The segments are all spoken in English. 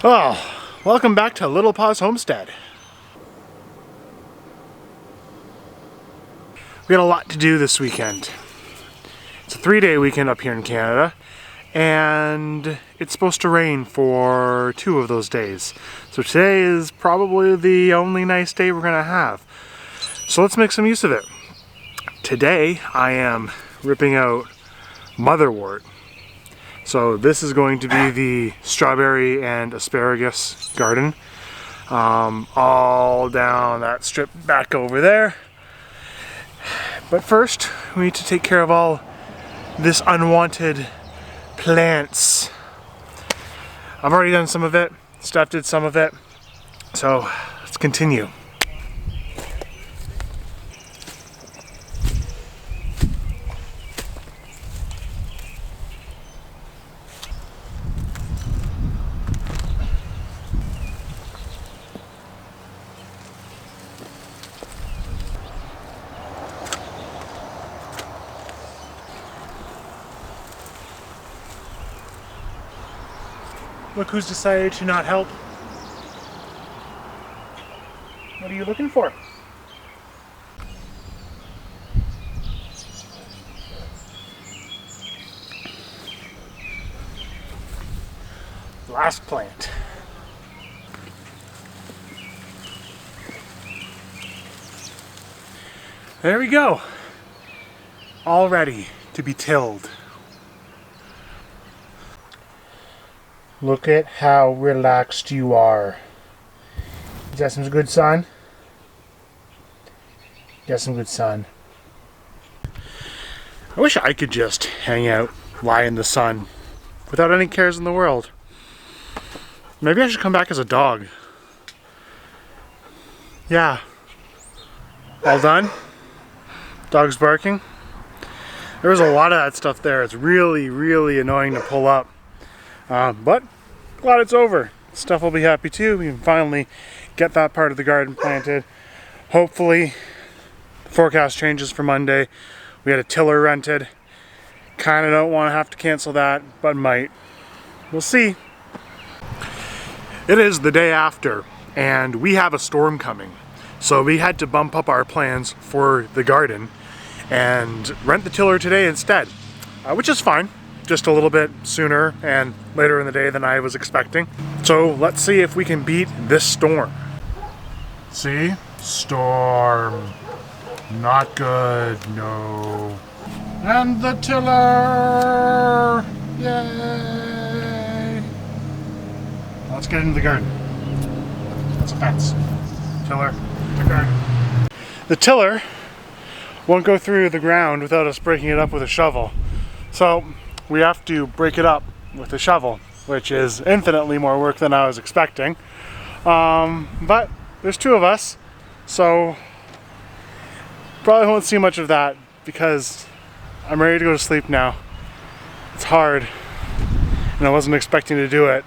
Oh, welcome back to Little Paws Homestead. We got a lot to do this weekend. It's a 3-day weekend up here in Canada, and it's supposed to rain for 2 of those days. So today is probably the only nice day we're gonna have. So let's make some use of it. Today I am ripping out motherwort. So this is going to be the strawberry and asparagus garden, all down that strip back over there. But first we need to take care of all this unwanted plants. I've already done some of it, Steph did some of it, so let's continue. Look who's decided to not help. What are you looking for? Last plant. There we go. All ready to be tilled. Look at how relaxed you are. Is that some good sun? Got some good sun. I wish I could just hang out, lie in the sun, without any cares in the world. Maybe I should come back as a dog. Yeah. All done? Dog's barking. There was a lot of that stuff there. It's really, really annoying to pull up. But glad it's over. Steph will be happy too. We can finally get that part of the garden planted. Hopefully the forecast changes for Monday. We had a tiller rented. Kind of don't want to have to cancel that, but might. We'll see. It is the day after and we have a storm coming. So we had to bump up our plans for the garden and rent the tiller today instead, which is fine. Just a little bit sooner and later in the day than I was expecting. So let's see if we can beat this storm. See? Storm. Not good, no. And the tiller! Yay! Let's get into the garden. That's a fence. Tiller, the garden. The tiller won't go through the ground without us breaking it up with a shovel. So we have to break it up with a shovel, which is infinitely more work than I was expecting. But there's 2 of us, so probably won't see much of that because I'm ready to go to sleep now. It's hard, and I wasn't expecting to do it.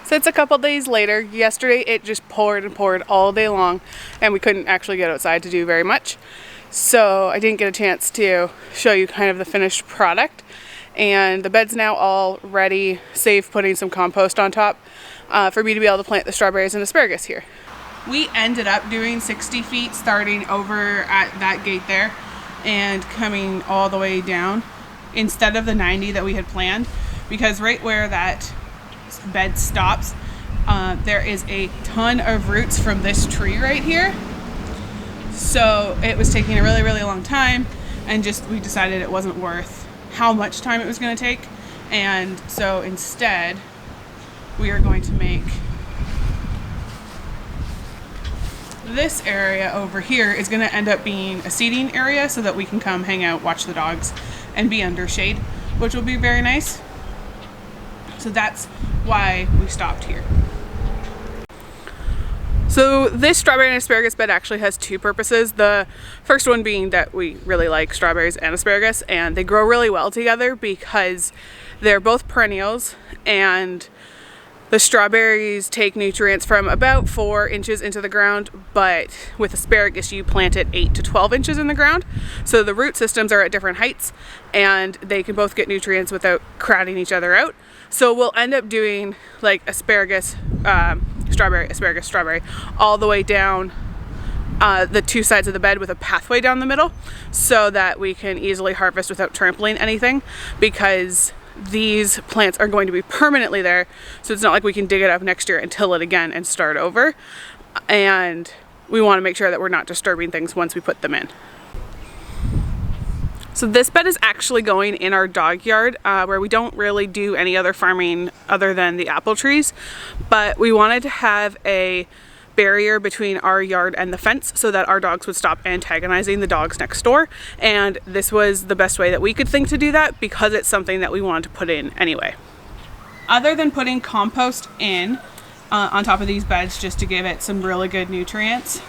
So it's a couple days later. Yesterday it just poured and poured all day long and we couldn't actually get outside to do very much. So I didn't get a chance to show you kind of the finished product. And the bed's now all ready, save putting some compost on top for me to be able to plant the strawberries and asparagus here. We ended up doing 60 feet starting over at that gate there and coming all the way down instead of the 90 that we had planned, because right where that bed stops, there is a ton of roots from this tree right here. So it was taking a really, really long time, and we decided it wasn't worth how much time it was going to take. And so instead, we are going to make this area over here is going to end up being a seating area so that we can come hang out, watch the dogs, and be under shade, which will be very nice. So that's why we stopped here. So this strawberry and asparagus bed actually has two purposes. The first one being that we really like strawberries and asparagus, and they grow really well together because they're both perennials, and the strawberries take nutrients from about 4 inches into the ground, but with asparagus you plant it 8 to 12 inches in the ground. So the root systems are at different heights and they can both get nutrients without crowding each other out. So we'll end up doing like asparagus, strawberry, asparagus, strawberry, all the way down the two sides of the bed with a pathway down the middle so that we can easily harvest without trampling anything, because these plants are going to be permanently there, so it's not like we can dig it up next year and till it again and start over, and we want to make sure that we're not disturbing things once we put them in. So this bed is actually going in our dog yard where we don't really do any other farming other than the apple trees, but we wanted to have a barrier between our yard and the fence so that our dogs would stop antagonizing the dogs next door, and this was the best way that we could think to do that because it's something that we wanted to put in anyway. Other than putting compost in on top of these beds just to give it some really good nutrients,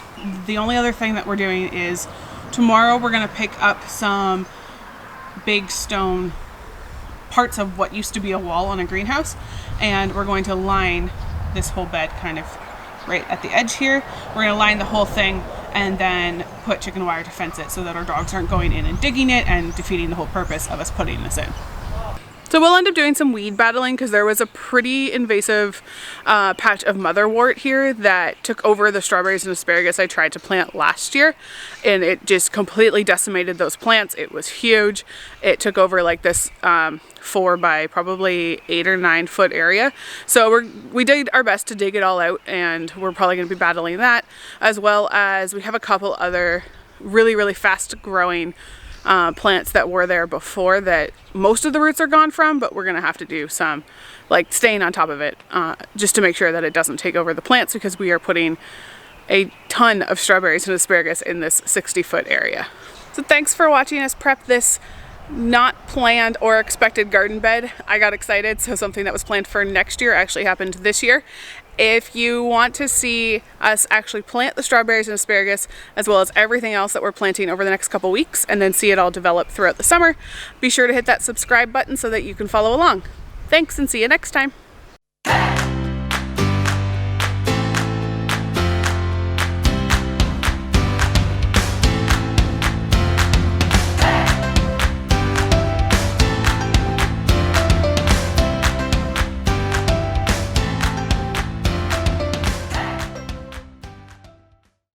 the only other thing that we're doing is tomorrow we're going to pick up some big stone parts of what used to be a wall on a greenhouse, and we're going to line this whole bed kind of right at the edge here. We're going to line the whole thing and then put chicken wire to fence it so that our dogs aren't going in and digging it and defeating the whole purpose of us putting this in. So we'll end up doing some weed battling because there was a pretty invasive patch of motherwort here that took over the strawberries and asparagus I tried to plant last year, and it just completely decimated those plants. It was huge. It took over like this 4 by probably 8 or 9 foot area. So we did our best to dig it all out, and we're probably going to be battling that, as well as we have a couple other really, really fast growing plants that were there before that most of the roots are gone from, but we're going to have to do some like staying on top of it just to make sure that it doesn't take over the plants, because we are putting a ton of strawberries and asparagus in this 60-foot area. So thanks for watching us prep this not planned or expected garden bed. I got excited, so something that was planned for next year actually happened this year. If you want to see us actually plant the strawberries and asparagus, as well as everything else that we're planting over the next couple weeks, and then see it all develop throughout the summer, be sure to hit that subscribe button so that you can follow along. Thanks, and see you next time.